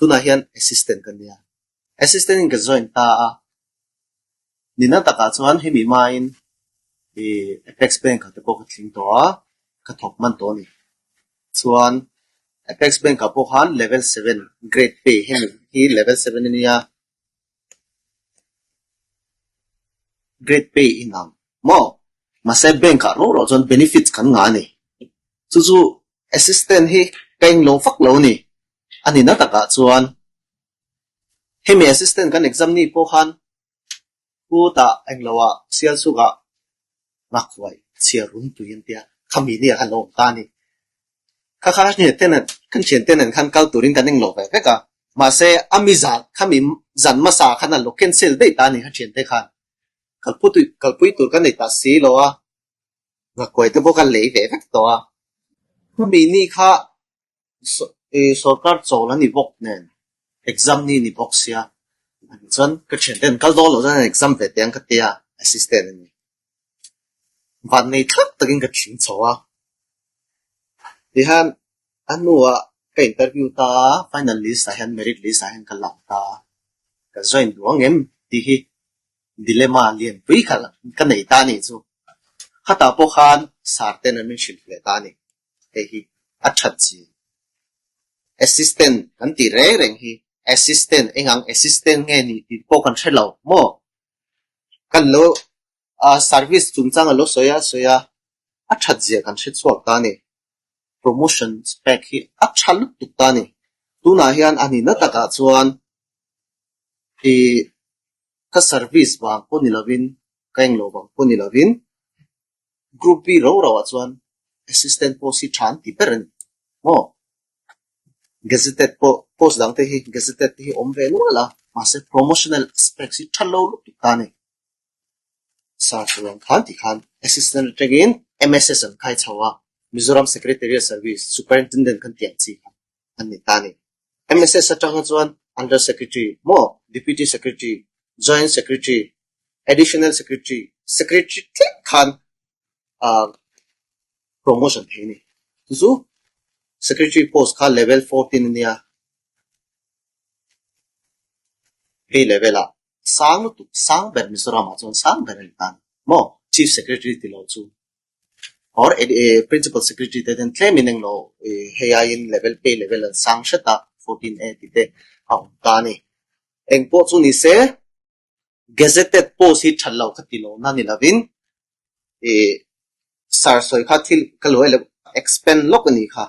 tuna hian assistant kan nia assistant in ka join ta a nina taka chuan hemi main apex bank ka te pok thling to a ka thok man to ni chuan apex bank ka pok han level 7 grade pay hi level 7 nia grade pay inang mo mase bank ka ro chon benefits kan nga ni chu assistant hi peng lo fak lo ni ani na taka chuan hemi assistant kan exam ni po han puta englawa sial suga Nghakuai chiah run tuin tia khami ni kan lo ta ni kha ni tenen kan chen tenen kan kal turin kan eng lo ve ka ma se amiza khami zan ma sa khana lo cancel dei ta ni ha chen te khan kalpui tur kan nei ta si lo a Nghakuai te bo kan lei ve vek to a khami ni kha sarkar chola ni bok nen exam ni bok sia chon ka chen ten kal do lo zan exam ve tiang ka tia assistant ni van nei thak takin ka thing chowa dihan anua ka interview ta final list a hian merit list a hian ka lang ta ka join duang em ti hi dilemma lian pui khala ka nei ta ni chu khata po khan sarten an min shil le ta ni he hi achat chi assistant kan ti reng hi assistant engang assistant nge ni ti po kan thelo mo kan lo service chungchang lo soya achat je kan thit chuak ta ni promotion spec hi achal tuk ta ni tuna hian ani na taka chuan ka service ba ko ni lovin kaing lo ba ko ni lovin group b ro chuan assistant post hi than ti peren mo gazetted post dang te hi gazetted hi omve wala ma se promotional specs hi thalo tuk ta ni sa chuan khan ti khan assistant again MSS an khai chawa Mizoram Secretariat Service Superintendent kan tiang chi ani tani MSS atang chuan under secretary mo deputy secretary joint secretary additional secretary khan promotion theni chu secretary post kha level 14 nia pay level a sang ber Mizoram a chon sang ber tan mo chief secretary ti lo chu or principal secretary te den claim in lo heya in level pay level an sang shata 14a ti te ta ni eng po chu ni se gazetted post hi thallo khatilo na ni lavin sar soi kha thil kalo ele expand lok ni kha